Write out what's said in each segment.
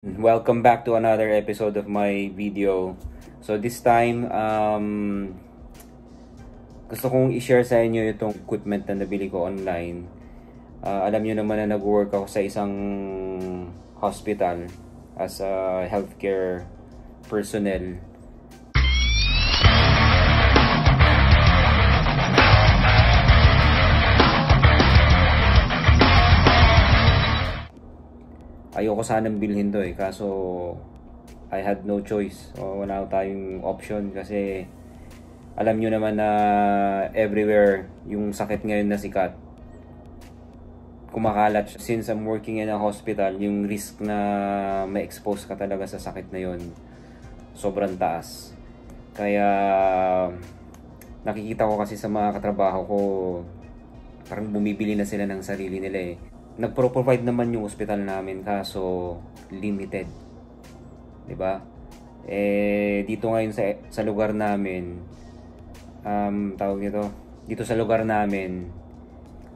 Welcome back to another episode of my video. So this time, gusto kong i-share sa inyo itong equipment na nabili ko online. Alam nyo naman na nag-work ako sa isang hospital as a healthcare personnel. Ayoko sanang bilhin to kaso I had no choice. So, wala tayong option kasi alam nyo naman na everywhere yung sakit ngayon na sikat kumakalat. Since I'm working in a hospital, yung risk na ma-expose ka talaga sa sakit na yon sobrang taas. Kaya nakikita ko kasi sa mga katrabaho ko parang bumibili na sila ng sarili nila Nagpro-provide naman yung ospital namin kaso limited. 'Di ba? Dito ngayon sa lugar namin tawag nito, dito sa lugar namin,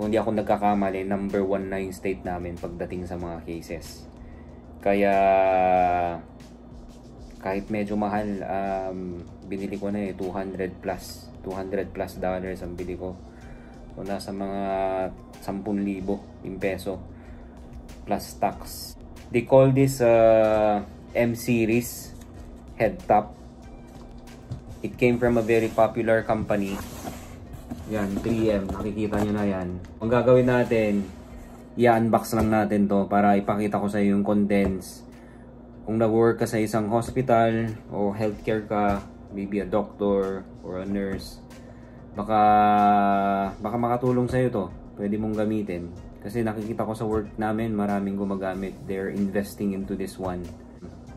kung hindi ako nagkakamali, number 1 na yung state namin pagdating sa mga cases. Kaya kahit medyo mahal, binili ko na $200 plus dollars ang bili ko. So, nasa mga 10,000 yung peso plus tax. They call this M-Series head top. It came from a very popular company. Yan, 3M. Nakikita nyo na yan. Ang gagawin natin, i-unbox lang natin to para ipakita ko sa iyo yung contents. Kung nag-work ka sa isang hospital o healthcare ka, maybe a doctor or a nurse, baka makatulong sa iyo to. Pwede mong gamitin kasi nakikita ko sa work namin maraming gumagamit. They're investing into this one.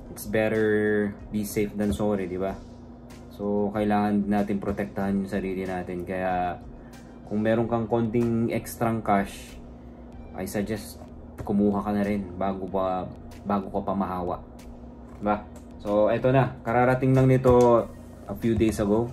It's better be safe than sorry, di ba? So kailangan natin protektahan yung sarili natin. Kaya kung meron kang konting extrang cash, I suggest kumuha ka na rin bago ka pa mahawa, diba? So eto na, kararating lang nito a few days ago.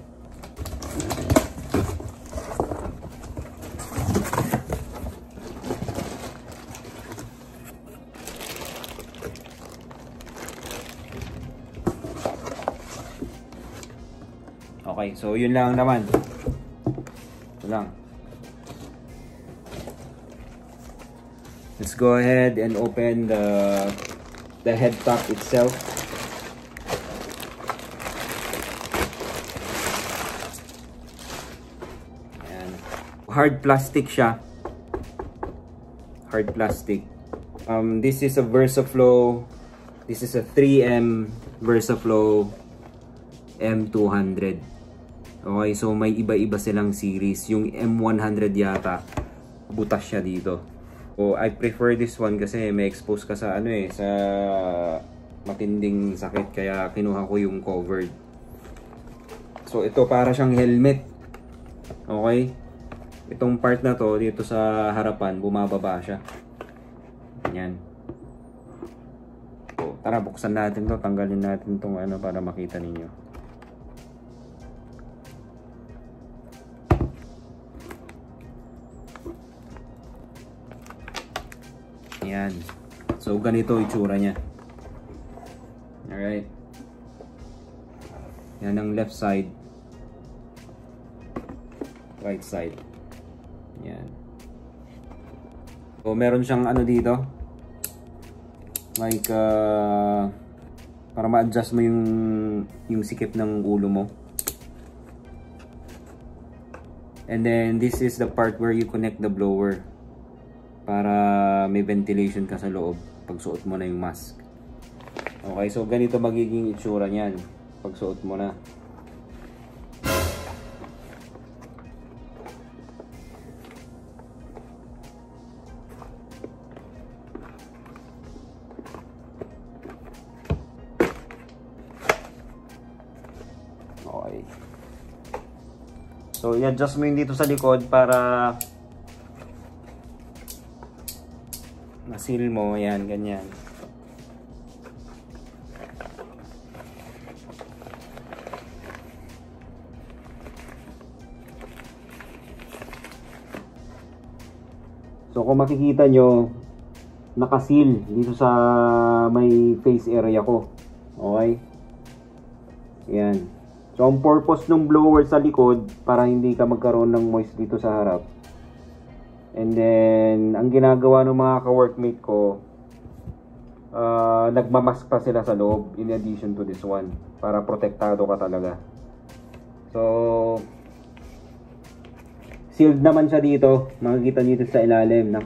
Okay, so yun lang naman. Ito lang. Let's go ahead and open the head top itself. Ayan. Hard plastic siya. Hard plastic. This is a VersaFlow. This is a 3M VersaFlow M200. Okay, so may iba-iba silang series. Yung M100 yata, butas siya dito. So, I prefer this one kasi may expose ka sa sa matinding sakit, kaya kinuha ko yung covered. So, ito para siyang helmet. Okay? Itong part na to, dito sa harapan, bumababa siya. Yan. So, tara, buksan natin to. Tanggalin natin tong para makita ninyo. Yan. So, ganito itsura niya. Alright. Yan ang left side. Right side. Yan. So, meron siyang dito. Like, para ma-adjust mo yung sikip ng ulo mo. And then, this is the part where you connect the blower. Para may ventilation ka sa loob pag suot mo na yung mask. Okay, so ganito magiging itsura niyan pag suot mo na. Okay. So i-adjust mo yun dito sa likod para masil mo, yan, ganyan. So kung makikita nyo, nakaseal dito sa may face area ko. Okay? Yan. So, ang purpose ng blower sa likod, para hindi ka magkaroon ng moist dito sa harap. And then, ang ginagawa ng mga ka-workmate ko, nagmamask pa sila sa loob in addition to this one. Para protektado ka talaga. So, sealed naman siya dito. Makikita nyo dito sa ilalim.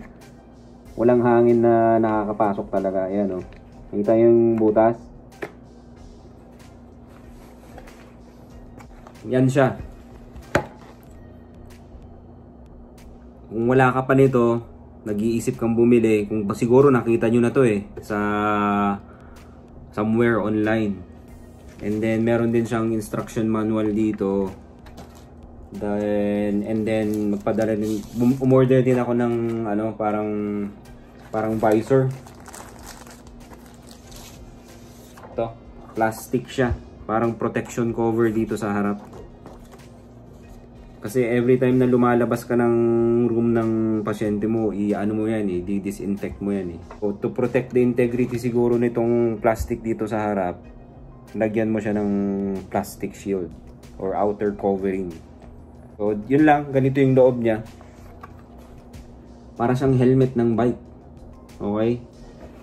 Walang hangin na nakakapasok talaga. Ayan o. Nakita yung butas. Yan siya. Kung wala ka pa nito, nag-iisip kang bumili, kung siguro nakita nyo na to sa somewhere online. And then meron din siyang instruction manual dito. And then magpadala din, umorder din ako ng parang visor. Ito, plastic siya, parang protection cover dito sa harap. Kasi every time na lumalabas ka ng room ng pasyente mo, i-ano mo yan di-disinfect mo yan So, to protect the integrity siguro nitong plastic dito sa harap, lagyan mo siya ng plastic shield or outer covering. So, yun lang, ganito yung loob niya. Para siyang helmet ng bike. Okay?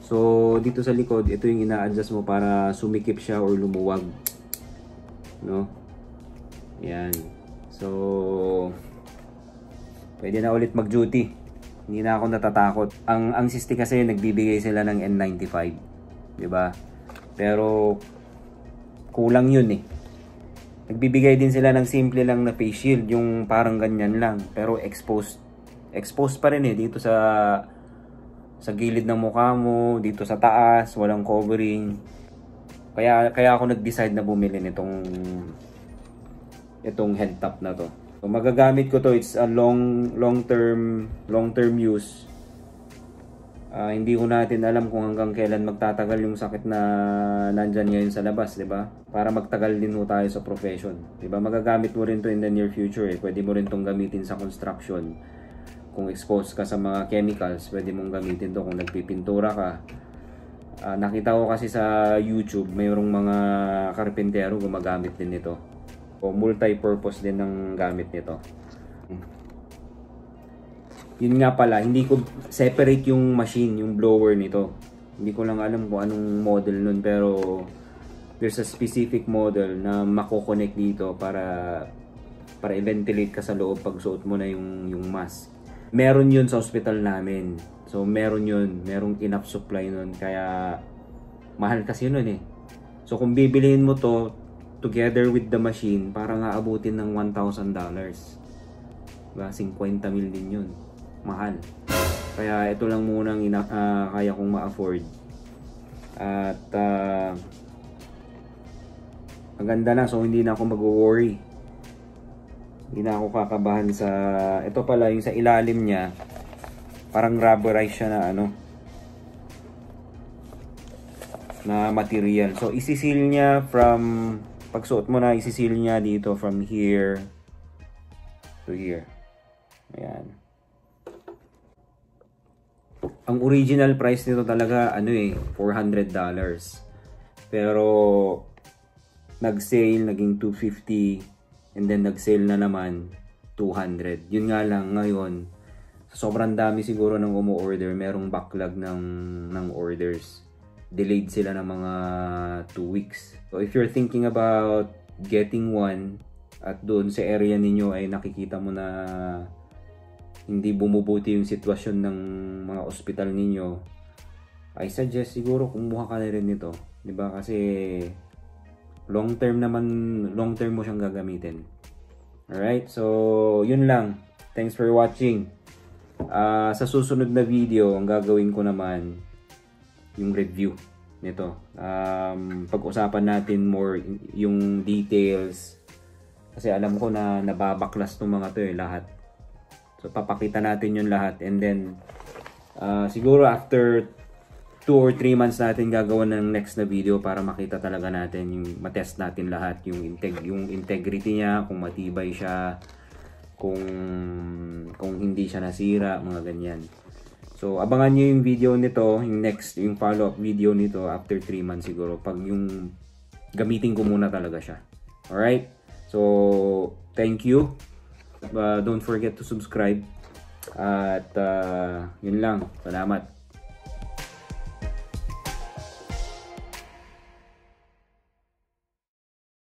So, dito sa likod, ito yung ina-adjust mo para sumikip siya or lumuwag. No? Yan. So, pwede na ulit mag-duty. Hindi na ako natatakot. Ang Sisti kasi nagbibigay sila ng N95, 'di ba? Pero kulang 'yun Nagbibigay din sila ng simple lang na face shield, yung parang ganyan lang, pero exposed pa rin dito sa gilid ng mukha mo, dito sa taas, walang covering. Kaya ako nag-decide na bumili itong head top na to. So, magagamit ko to, it's a long term use. Hindi ko natin alam kung hanggang kailan magtatagal yung sakit na nandyan ngayon sa labas, 'di ba? Para magtagal din mo tayo sa profession, 'di ba? Magagamit mo rin to in the near future Pwede mo rin tong gamitin sa construction. Kung exposed ka sa mga chemicals, pwede mong gamitin to kung nagpipintura ka. Nakita ko kasi sa YouTube, mayroong mga karpentero gumagamit din nito. O multi-purpose din ng gamit nito. Yun nga pala, hindi ko separate yung machine, yung blower nito. Hindi ko lang alam kung anong model nun, pero there's a specific model na mako-connect dito para i-ventilate ka sa loob pag suot mo na yung mask. Meron yun sa hospital namin. So meron yun, merong enough supply nun, kaya mahal kasi yun So kung bibilihin mo to together with the machine, parang aabutin ng $1,000. Diba? 50 mil din yun. Mahal. Kaya ito lang munang kaya kong ma-afford. At maganda na, so hindi na ako mag-worry. Hindi na ako kakabahan sa... Ito pala, yung sa ilalim niya, parang rubberized siya na material. So isisil niya from... Pagsuot mo na, isisil niya dito from here to here. Ayan. Ang original price nito talaga $400. Pero nag-sale, naging $250, and then nag-sale na naman $200. Yun nga lang ngayon, sobrang dami siguro ng umu-order, merong backlog ng orders. Delayed sila ng mga 2 weeks. So if you're thinking about getting one, at doon sa area ninyo ay nakikita mo na hindi bumubuti yung sitwasyon ng mga ospital ninyo, I suggest siguro kumuha ka na rin nito, 'di ba? Kasi long term mo siyang gagamitin. Alright, so yun lang. Thanks for watching. Sa susunod na video, ang gagawin ko naman yung review nito. Pag-usapan natin more yung details, kasi alam ko na nababaklas ng mga to lahat. So papakita natin yung lahat, and then siguro after 2 or 3 months natin gagawa ng next na video para makita talaga natin, yung matest natin lahat, yung integrity niya, kung matibay siya, kung hindi siya nasira, mga ganyan. So So, abangan nyo yung video nito, yung next, yung follow-up video nito after 3 months siguro. Pag yung gamitin ko muna talaga siya. Alright? So, thank you. Don't forget to subscribe. At yun lang. Salamat.